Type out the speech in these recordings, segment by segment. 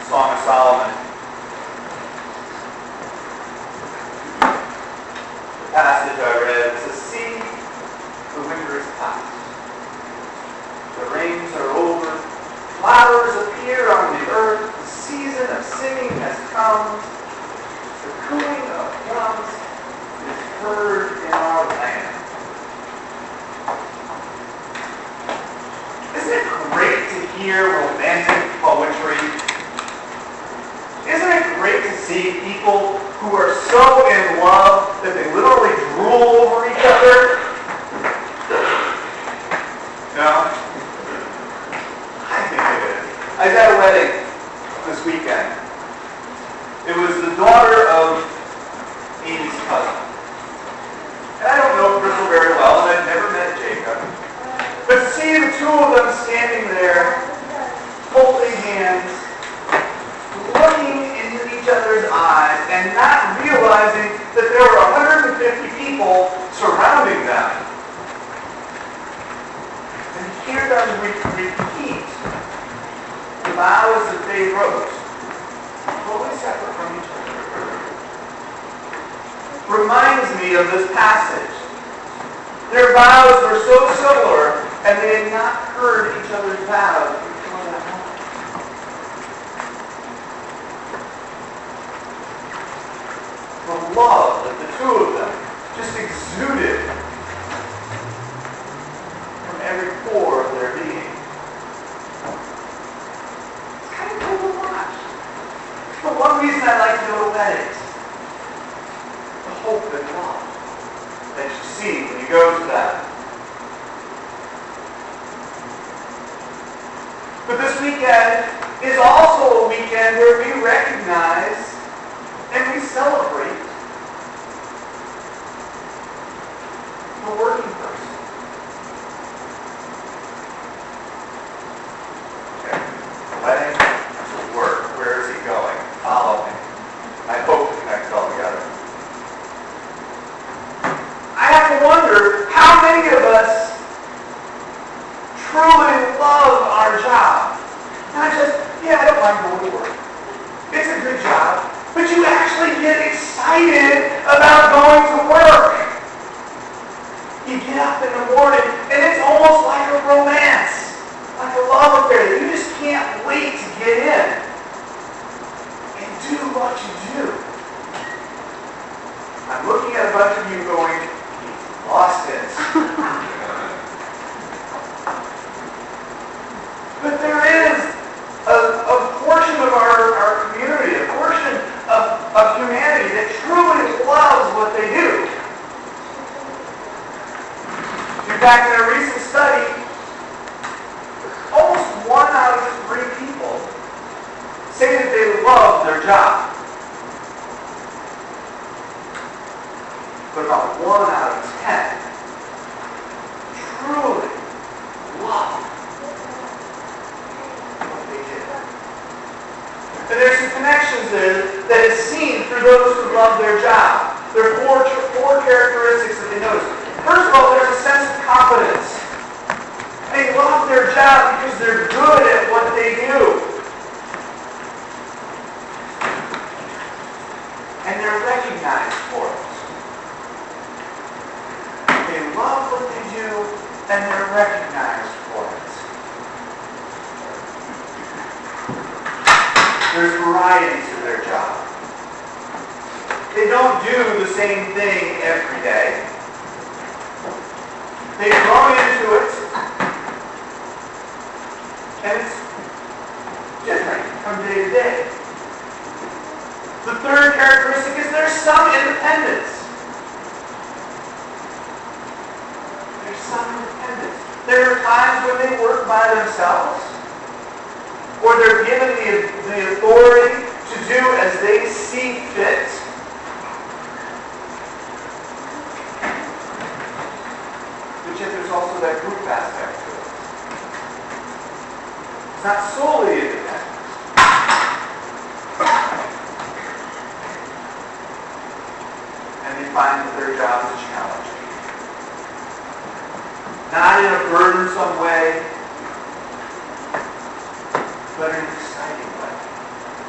Song of Solomon. The passage I read says, "See, the winter is past. The rains are over. Flowers appear on the earth. The season of singing has come. The cooing of drums is heard in our land." Isn't it great to hear romantic poetry? Isn't it great to see people who are so in love that they literally drool over each other? No? I think it is. I was at a wedding this weekend. It was the daughter of Amy's cousin. And I don't know Crystal very well, and I've never met Jacob. But to see the two of them standing there, holding hands, looking into each other's eyes, and not realizing that there were 150 people surrounding them. And hear them repeat the vows that they wrote, totally separate from each other, reminds me of this passage. Their vows were so similar, and they had not heard each other's vows before that moment. The love that the two of them just exuded from every pore of their being. It's kind of cool to watch. But one reason I like to go to weddings, the hope and love that you see when you go to that. But this weekend is also a weekend where we recognize and we celebrate the working person. Okay, wedding to work. Where is he going? Follow me. I hope it connects all together. I have to wonder how many of us truly love our job. Not just, yeah, I don't mind going to work. It's a good job. But you actually get excited about going to work. You get up in the morning and it's almost like a romance, like a love affair that you just can't wait to get in and do what you do. I'm looking at a bunch of you going, he's lost it. But there is a portion of our community, a portion of humanity that truly loves what they do. In fact, in a recent study, almost 1 out of 3 people say that they love their job. But about 1 out of 10 truly love what they do. And there's some connections there that is seen through those who love their job. There are four characteristics that they notice. First of all, there's a sense of competence. They love their job because they're good at what they do. And they're recognized for it. They love what they do, and they're recognized for it. There's variety to their job. They don't do the same thing every day. They grow into it, and it's different from day to day. The third characteristic is there's some independence. There's some independence. There are times when they work by themselves, or they're given the authority to do as they see fit. But yet there's also that group aspect to it. It's not solely independent. And they find that their job is challenging. Not in a burdensome way, but in an exciting way.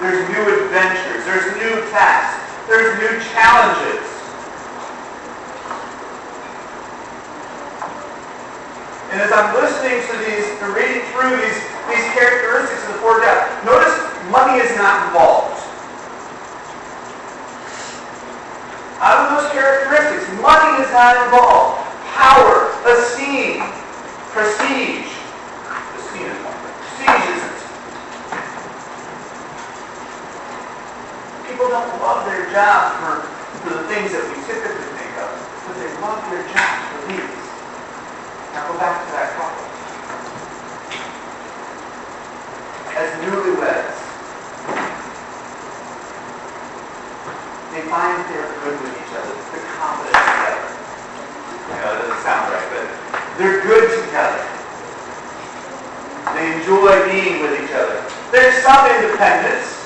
There's new adventures. There's new tasks. There's new challenges. And as I'm listening to reading through these characteristics of the four gods, notice money is not involved. Out of those characteristics, money is not involved. Power, esteem, prestige. Esteem is one. Prestige isn't. People don't love their job for the things that we typically think of, but they love their job for these. Now go back to that couple. As newlyweds, they find they're good with each other. They're confident together. It doesn't sound right, but they're good together. They enjoy being with each other. There's some independence.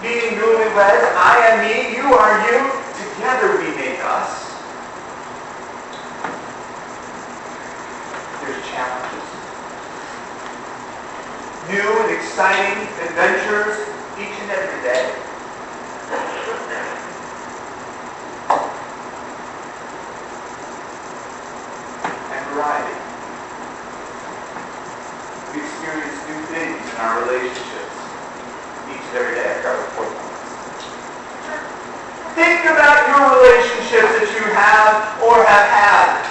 Being newlyweds, I am me, you are you. Together we make us. There's challenges. New and exciting adventures each and every day. And variety. We experience new things in our relationships each and every day. I covered 4 points. Think about your relationships that you have or have had.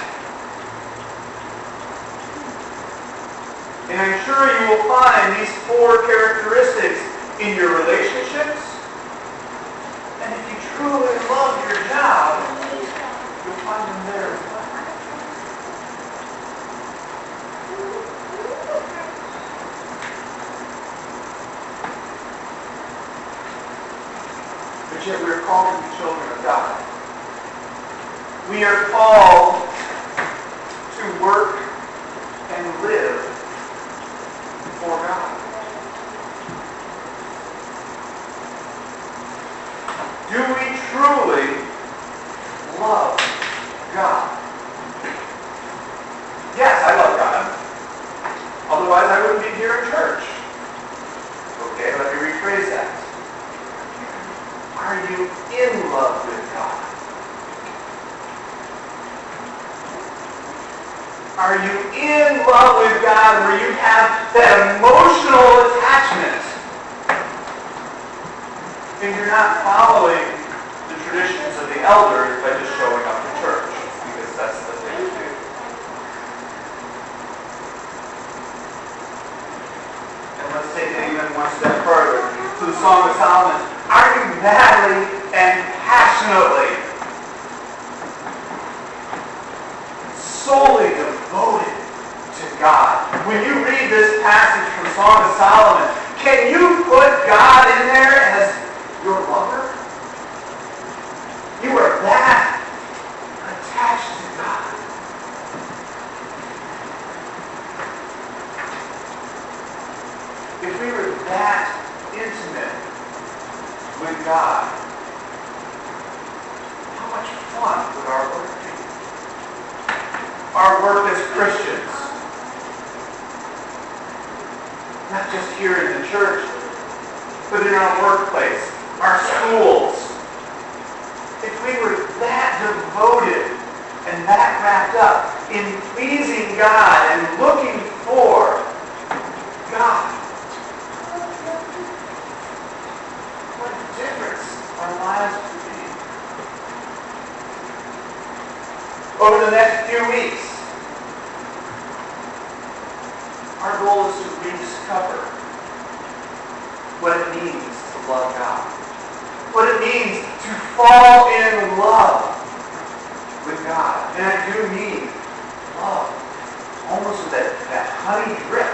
And I'm sure you will find these 4 characteristics in your relationships. And if you truly love your job, you'll find them there as well. But yet we're called to be children of God. We are called to work and live for God. Do we truly love God? Yes, I love God. Otherwise, I wouldn't be here in church. Okay, let me rephrase that. Are you in love with God? Are you in love with God where you have that emotional attachment and you're not following the traditions of the elders by just showing up to church because that's the thing to do? And let's take it even one step further to the Song of Solomon. Are you madly and passionately solely devoted to God? When you read this passage from Song of Solomon, can you put God in there as your lover? You are that attached to God. If we were that intimate with God, how much fun would our work be? Our work as Christians, not just here in the church, but in our workplace, our schools. If we were that devoted and that wrapped up in pleasing God and looking for God, what a difference our lives would be. Over the next few weeks, our goal is to rediscover what it means to love God. What it means to fall in love with God. And I do mean love. Almost with that honey drip.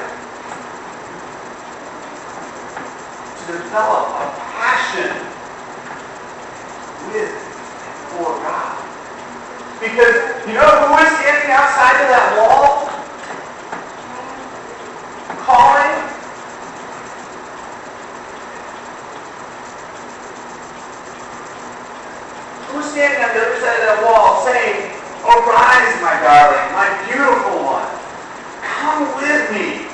To develop a passion with and for God. Because you know who is standing outside of that wall? Calling? Who's standing on the other side of that wall saying, "Arise, my darling, my beautiful one. Come with me."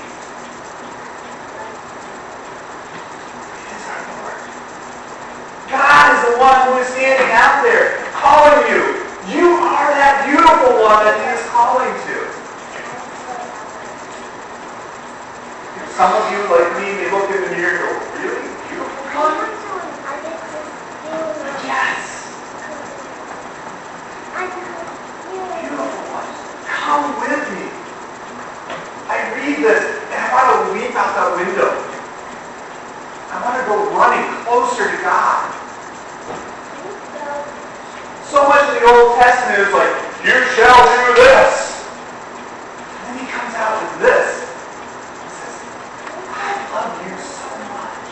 It is our Lord out there calling you. You are that beautiful one that He is calling to. Some of you, like me, may look in the mirror and go, really? Beautiful one? Yes. Beautiful one. Come with me. I read this and I want to leap out that window. I want to go running closer to God. So much of the Old Testament is like, you shall do this. And then He comes out with this. He says, I love you so much.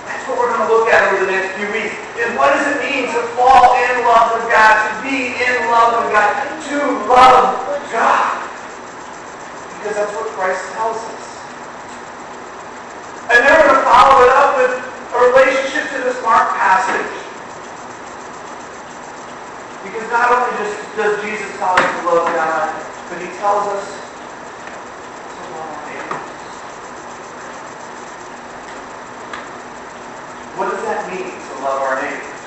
That's what we're going to look at over the next few weeks. Is what does it mean to fall in love with God, to be in love with God, to love God? Because that's what Christ tells us. And then we're going to follow it up with a relationship to this Mark passage. Because not only does Jesus tell us to love God, but He tells us to love our neighbors. What does that mean, to love our neighbors?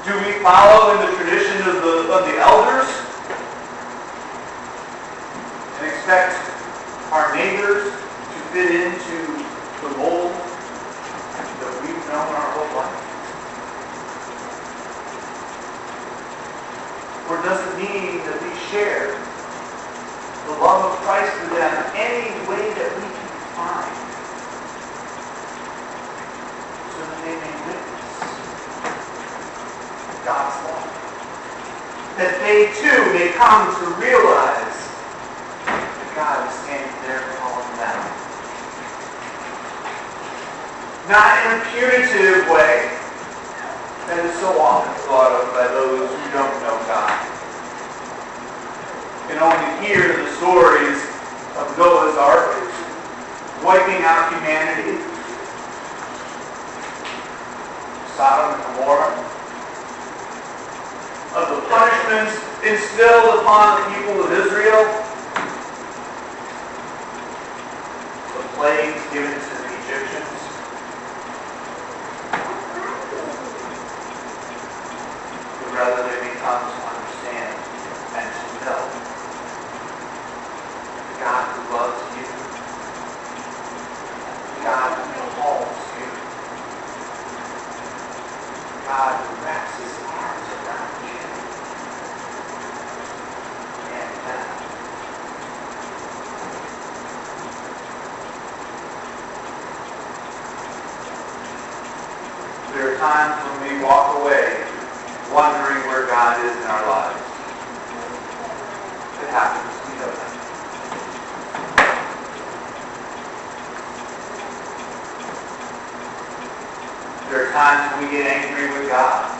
Do we follow in the tradition of the elders and expect our neighbors to fit into the mold that we've known our whole life? Or does it mean that we share the love of Christ with them any way that we can find, so that they may witness God's love? That they too may come to realize that God is standing there calling them. Not in a punitive way that is so often thought of by those who don't know God. You can only hear the stories of Noah's Ark wiping out humanity, Sodom and Gomorrah, of the punishments instilled upon the people of Israel, the plagues given to the Egyptians. But rather they may come to understand and to know the God who loves you, the God who calls you, the God who wraps His arms around you and them. There are times when we walk away wondering where God is in our lives. It happens, we know that. There are times when we get angry with God.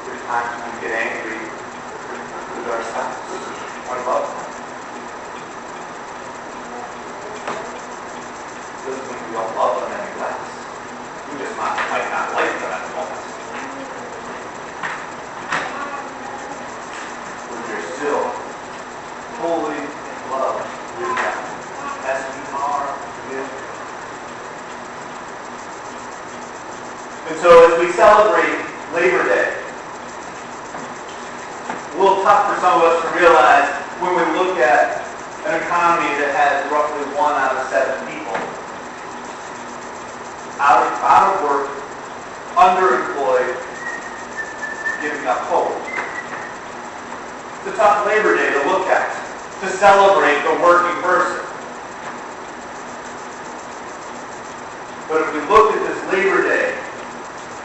There are times when we get angry with ourselves, our loved ones. Doesn't mean we don't love them any less. We just might not like them at the moment. But we're still fully in love with them as we are with them. And so as we celebrate Labor Day, a little tough for some of us to realize when we look at an economy that has roughly 1 out of 7 people out of work, underemployed, giving up hope. It's a tough Labor Day to look at, to celebrate the working person. But if we look at this Labor Day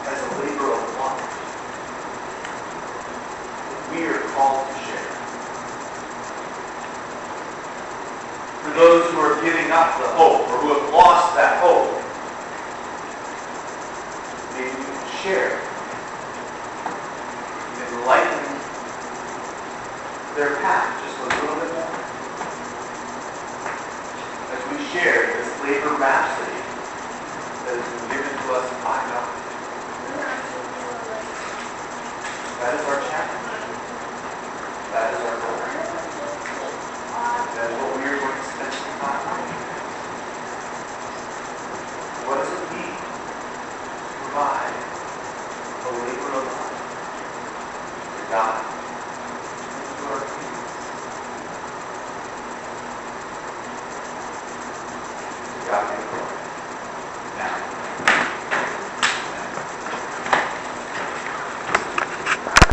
as a labor of love, we are called to share. For those who are giving up the hope, or who have lost that hope, maybe we can share and lighten their path just a little bit more. As we share this labor rhapsody that has been given to us by God. That is our challenge. That is our goal. That is what we not like. What does it mean to provide a labor of love to God?